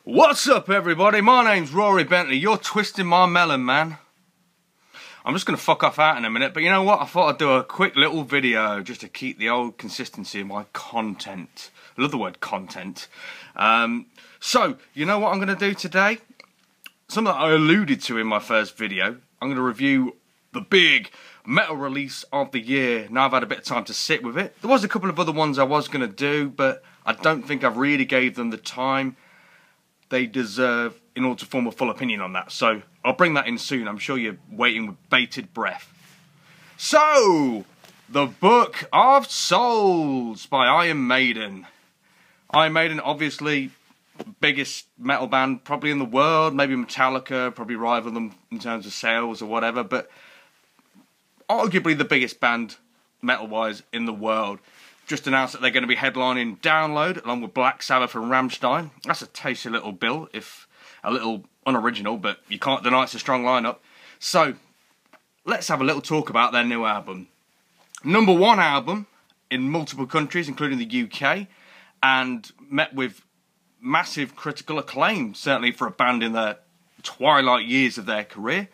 What's up, everybody? My name's Rory Bentley. You're twisting my melon, man. I'm just going to fuck off out in a minute, but you know what? I thought I'd do a quick little video just to keep the old consistency of my content. I love the word content. So, you know what I'm going to do today? Something that I alluded to in my first video. I'm going to review the big metal release of the year. Now I've had a bit of time to sit with it. There was a couple of other ones I was going to do, but I don't think I've really gave them the time they deserve in order to form a full opinion on that. So I'll bring that in soon. I'm sure you're waiting with bated breath. So, The Book of Souls by Iron Maiden. Iron Maiden, obviously, biggest metal band probably in the world. Maybe Metallica, probably rival them in terms of sales or whatever. But arguably the biggest band, metal-wise, in the world. Just announced that they're going to be headlining Download along with Black Sabbath and Rammstein. That's a tasty little bill, if a little unoriginal, but you can't deny it's a strong lineup. So, let's have a little talk about their new album. Number one album in multiple countries, including the UK, and met with massive critical acclaim, certainly for a band in the twilight years of their career.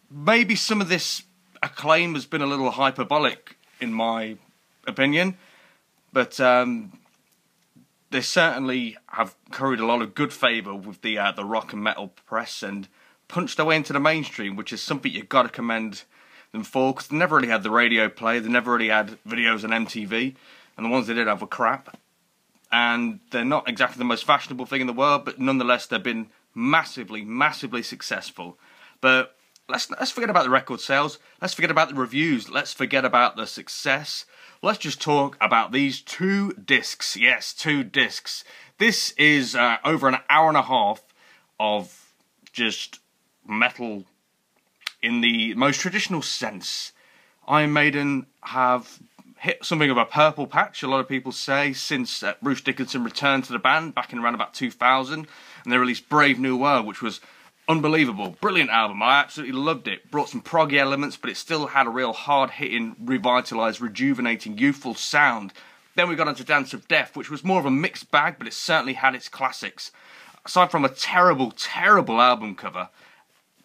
Maybe some of this acclaim has been a little hyperbolic, in my opinion, but they certainly have curried a lot of good favour with the rock and metal press and punched their way into the mainstream, which is something you've got to commend them for, because they never really had the radio play, they never really had videos on MTV, and the ones they did have were crap, and they're not exactly the most fashionable thing in the world, but nonetheless they've been massively, massively successful. But let's forget about the record sales, let's forget about the reviews, let's forget about the success. Let's just talk about these 2 discs. Yes, 2 discs. This is over an hour and a half of just metal in the most traditional sense. Iron Maiden have hit something of a purple patch, a lot of people say, since Bruce Dickinson returned to the band back in around about 2000, and they released Brave New World, which was unbelievable. Brilliant album. I absolutely loved it. Brought some proggy elements, but it still had a real hard-hitting, revitalised, rejuvenating, youthful sound. Then we got onto Dance of Death, which was more of a mixed bag, but it certainly had its classics. Aside from a terrible, terrible album cover,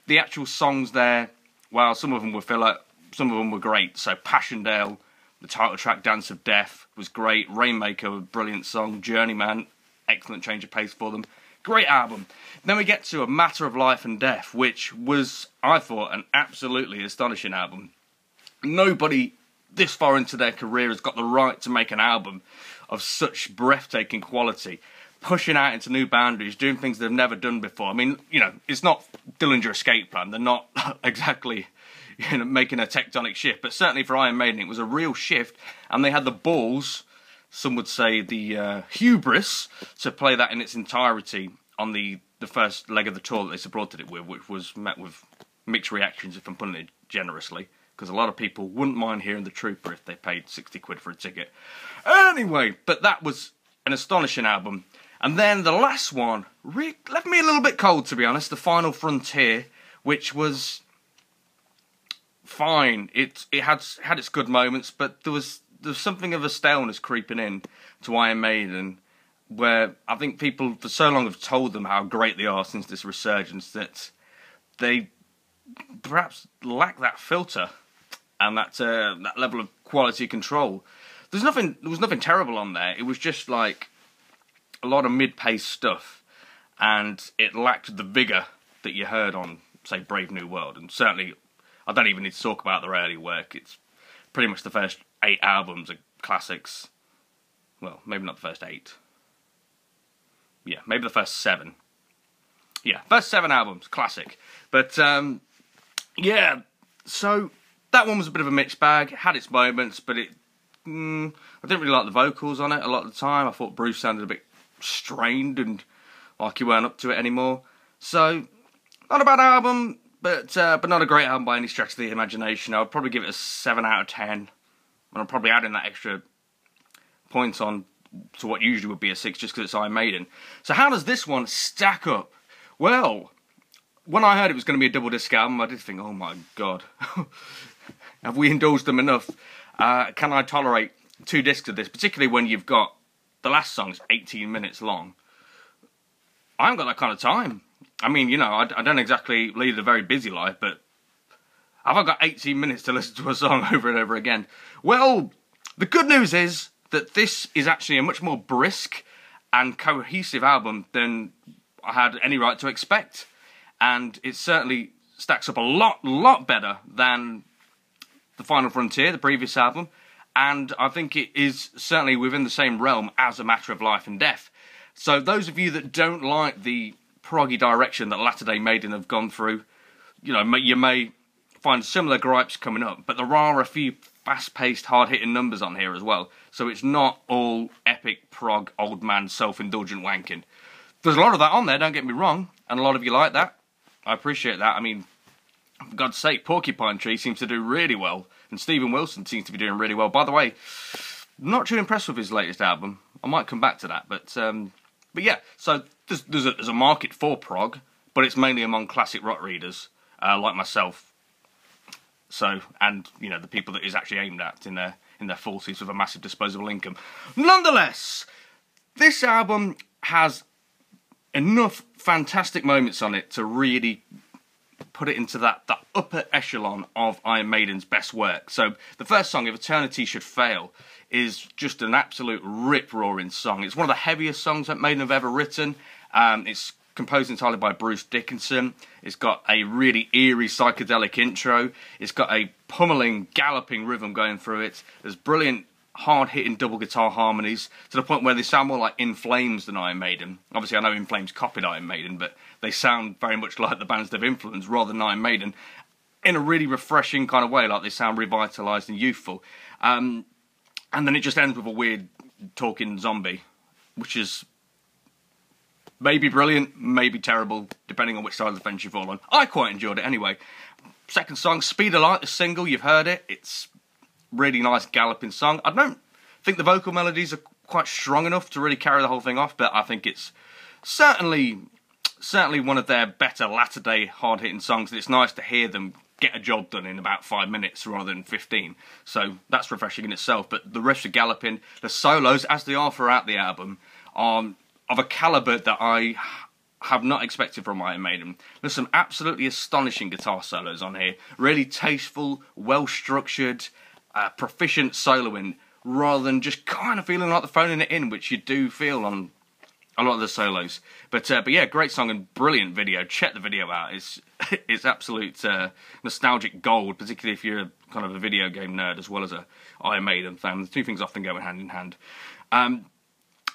the actual songs there, well, some of them were filler, some of them were great. So Passchendaele, the title track, Dance of Death, was great. Rainmaker, a brilliant song. Journeyman, excellent change of pace for them. Great album. Then we get to A Matter of Life and Death, which was, I thought, an absolutely astonishing album. Nobody this far into their career has got the right to make an album of such breathtaking quality, pushing out into new boundaries, doing things they've never done before. I mean, you know, it's not Dillinger Escape Plan. They're not exactly, you know, making a tectonic shift, but certainly for Iron Maiden it was a real shift, and they had the balls, some would say the hubris, to play that in its entirety on the first leg of the tour that they supported it with, which was met with mixed reactions, if I'm putting it generously, because a lot of people wouldn't mind hearing the Trooper if they paid 60 quid for a ticket. Anyway, but that was an astonishing album. And then the last one left me a little bit cold, to be honest, The Final Frontier, which was fine. It had its good moments, but there was something of a staleness creeping in to Iron Maiden, where I think people for so long have told them how great they are since this resurgence that they perhaps lack that filter and that level of quality control. There was nothing terrible on there. It was just like a lot of mid-paced stuff, and it lacked the vigour that you heard on, say, Brave New World. And certainly, I don't even need to talk about their early work. It's pretty much the first 8 albums are classics. Well, maybe not the first 8. Yeah, maybe the first 7. Yeah, first 7 albums, classic. But, yeah, so that one was a bit of a mixed bag. It had its moments, but I didn't really like the vocals on it a lot of the time. I thought Bruce sounded a bit strained and like he weren't up to it anymore. So, not a bad album, but not a great album by any stretch of the imagination. I would probably give it a 7 out of 10. And I'm probably adding that extra point on to what usually would be a 6 just because it's Iron Maiden. So how does this one stack up? Well, when I heard it was going to be a double disc album, I did think, oh my god, have we indulged them enough? Can I tolerate 2 discs of this, particularly when you've got the last song's 18 minutes long? I haven't got that kind of time. I mean, you know, I don't exactly lead a very busy life, but have I got 18 minutes to listen to a song over and over again? Well, the good news is that this is actually a much more brisk and cohesive album than I had any right to expect. And it certainly stacks up a lot better than The Final Frontier, the previous album. And I think it is certainly within the same realm as A Matter of Life and Death. So those of you that don't like the proggy direction that latter-day Maiden have gone through, you know, you may find similar gripes coming up. But there are a few fast-paced, hard-hitting numbers on here as well. So it's not all epic prog, old man, self-indulgent wanking. There's a lot of that on there, don't get me wrong, and a lot of you like that. I appreciate that. I mean, for God's sake, Porcupine Tree seems to do really well, and Stephen Wilson seems to be doing really well. By the way, not too impressed with his latest album. I might come back to that, but yeah. So there's a market for prog, but it's mainly among classic rock readers like myself. So, and you know, the people that is actually aimed at in their 40s with a massive disposable income. Nonetheless, this album has enough fantastic moments on it to really put it into that upper echelon of Iron Maiden's best work. So the first song, If Eternity Should Fail, is just an absolute rip-roaring song. It's one of the heaviest songs that Maiden have ever written. It's composed entirely by Bruce Dickinson. It's got a really eerie psychedelic intro. It's got a pummeling, galloping rhythm going through it. There's brilliant hard-hitting double guitar harmonies to the point where they sound more like In Flames than Iron Maiden. Obviously, I know In Flames copied Iron Maiden, but they sound very much like the bands they've influenced rather than Iron Maiden in a really refreshing kind of way, like they sound revitalised and youthful. And then it just ends with a weird talking zombie, which is maybe brilliant, maybe terrible, depending on which side of the fence you fall on. I quite enjoyed it anyway. Second song, Speed of Light, the single, you've heard it. It's really nice galloping song. I don't think the vocal melodies are quite strong enough to really carry the whole thing off, but I think it's certainly one of their better latter-day hard-hitting songs, and it's nice to hear them get a job done in about 5 minutes rather than 15. So that's refreshing in itself, but the riffs are galloping. The solos, as they are throughout the album, are of a calibre that I have not expected from Iron Maiden. There's some absolutely astonishing guitar solos on here. Really tasteful, well-structured, proficient soloing, rather than just kind of feeling like they're phoning it in, which you do feel on a lot of the solos. But yeah, great song and brilliant video. Check the video out. It's absolute nostalgic gold, particularly if you're kind of a video game nerd as well as a Iron Maiden fan. The two things often go hand in hand.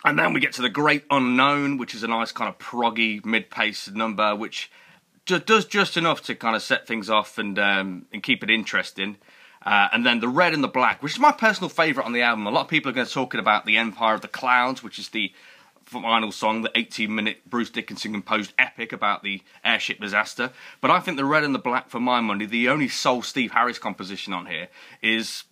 And then we get to The Great Unknown, which is a nice kind of proggy, mid-paced number, which does just enough to kind of set things off and keep it interesting. And then The Red and the Black, which is my personal favourite on the album. A lot of people are going to talk about The Empire of the Clouds, which is the final song, the 18-minute Bruce Dickinson composed epic about the airship disaster. But I think The Red and the Black, for my money, the only sole Steve Harris composition on here, is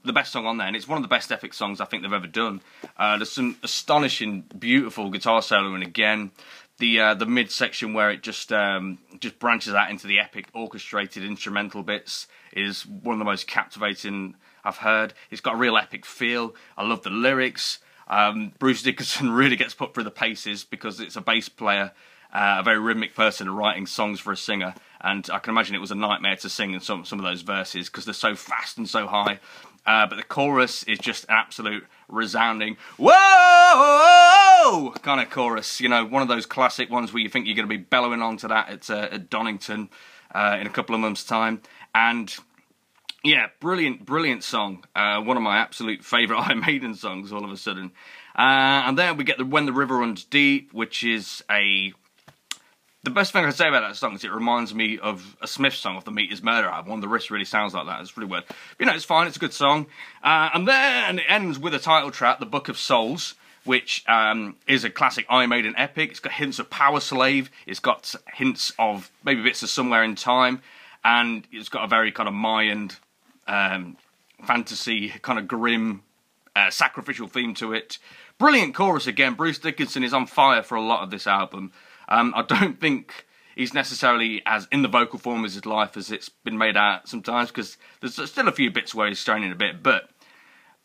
the best song on there, and it's one of the best epic songs I think they've ever done. There's some astonishing, beautiful guitar solo, and again, the mid section where it just branches out into the epic orchestrated instrumental bits is one of the most captivating I've heard. It's got a real epic feel. I love the lyrics. Bruce Dickinson really gets put through the paces because it's a bass player, a very rhythmic person writing songs for a singer, and I can imagine it was a nightmare to sing in some of those verses because they're so fast and so high. But the chorus is just an absolute resounding whoa kind of chorus. You know, one of those classic ones where you think you're going to be bellowing onto that at Donington in a couple of months' time. And yeah, brilliant song. One of my absolute favourite Iron Maiden songs all of a sudden. And then we get When the River Runs Deep, which is the best thing I can say about that song is it reminds me of a Smith song off the Meat is Murder album. One of the riffs really sounds like that. It's really weird. But, you know, it's fine. It's a good song. And then it ends with a title track, The Book of Souls, which is a classic Iron Maiden epic. It's got hints of Power Slave. It's got hints of maybe bits of Somewhere in Time. And it's got a very kind of Mayan fantasy, kind of grim, sacrificial theme to it. Brilliant chorus again. Bruce Dickinson is on fire for a lot of this album. I don't think he's necessarily as in the vocal form as his life as it's been made out sometimes, because there's still a few bits where he's straining a bit, but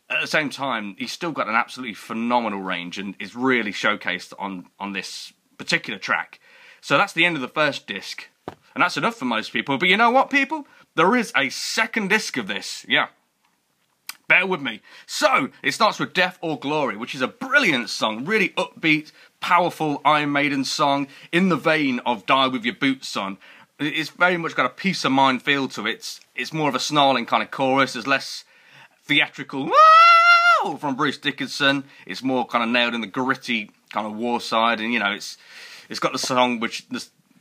at the same time, he's still got an absolutely phenomenal range and is really showcased on this particular track. So that's the end of the first disc. And that's enough for most people. But you know what, people? There is a second disc of this. Yeah. Bear with me. So, it starts with Death or Glory, which is a brilliant song. Really upbeat, powerful Iron Maiden song in the vein of Die With Your Boots On. It's very much got a peace of mind feel to it. It's more of a snarling kind of chorus. There's less theatrical "Whoa!" from Bruce Dickinson. It's more kind of nailed in the gritty kind of war side. And, you know, it's got the song, which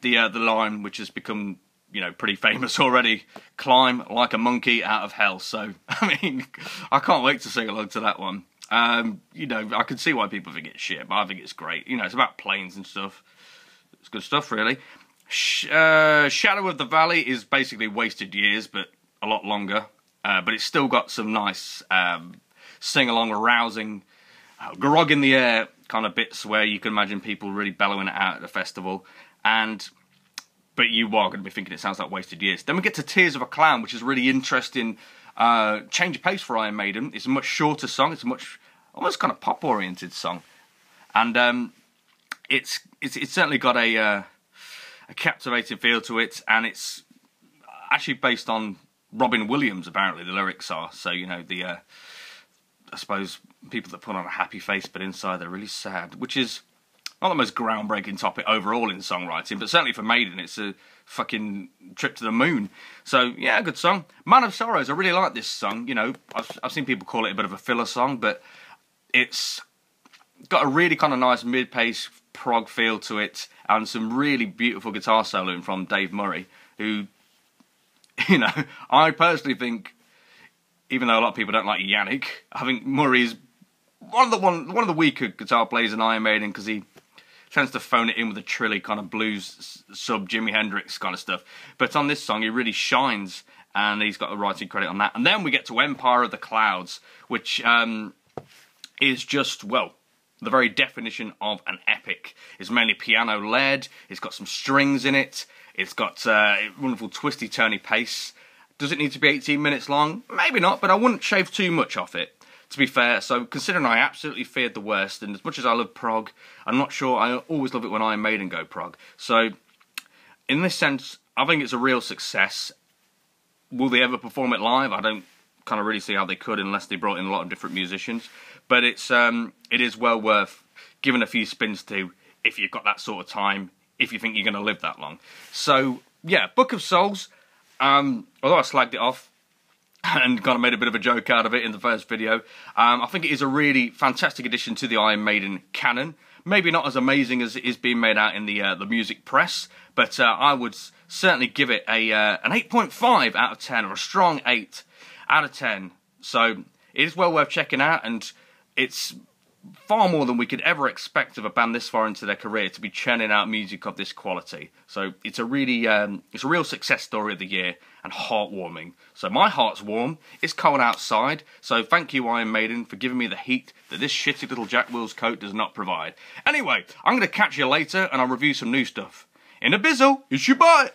the line which has become, you know, pretty famous already. Climb like a monkey out of hell. So, I mean, I can't wait to sing along to that one. You know, I can see why people think it's shit, but I think it's great. You know, it's about planes and stuff. It's good stuff, really. Shadow of the Valley is basically Wasted Years, but a lot longer. But it's still got some nice sing-along, rousing, grog in the air kind of bits where you can imagine people really bellowing it out at a festival. But you are going to be thinking it sounds like Wasted Years. Then we get to Tears of a Clown, which is really interesting. Change of pace for Iron Maiden. It's a much shorter song. It's a much, almost kind of pop-oriented song. And it's certainly got a captivating feel to it. And it's actually based on Robin Williams, apparently, the lyrics are. So, you know, I suppose people that put on a happy face, but inside they're really sad, which is not the most groundbreaking topic overall in songwriting, but certainly for Maiden, it's a fucking trip to the moon. So, yeah, good song. Man of Sorrows, I really like this song. You know, I've seen people call it a bit of a filler song, but it's got a really kind of nice mid-pace prog feel to it, and some really beautiful guitar soloing from Dave Murray, who, you know, I personally think, even though a lot of people don't like Yannick, I think Murray's one of the weaker guitar players in Iron Maiden, because he tends to phone it in with a trilly kind of blues sub Jimi Hendrix kind of stuff. But on this song, he really shines, and he's got the writing credit on that. And then we get to Empire of the Clouds, which is just, well, the very definition of an epic. It's mainly piano-led, it's got some strings in it, it's got a wonderful twisty-turny pace. Does it need to be 18 minutes long? Maybe not, but I wouldn't shave too much off it, to be fair. So, considering I absolutely feared the worst, and as much as I love prog, I'm not sure, I always love it when Iron Maiden go prog. So, in this sense, I think it's a real success. Will they ever perform it live? I don't kind of really see how they could, unless they brought in a lot of different musicians. But it is well worth giving a few spins to, if you've got that sort of time, if you think you're going to live that long. So, yeah, Book of Souls, although I slagged it off and kind of made a bit of a joke out of it in the first video, I think it is a really fantastic addition to the Iron Maiden canon. Maybe not as amazing as it is being made out in the music press, but I would certainly give it an 8.5 out of 10, or a strong 8 out of 10. So it is well worth checking out, and it's far more than we could ever expect of a band this far into their career to be churning out music of this quality. So it's a really, it's a real success story of the year, and heartwarming. So my heart's warm. It's cold outside. So thank you, Iron Maiden, for giving me the heat that this shitty little Jack Wills coat does not provide. Anyway, I'm going to catch you later, and I'll review some new stuff. In a bizzle, it's your boy.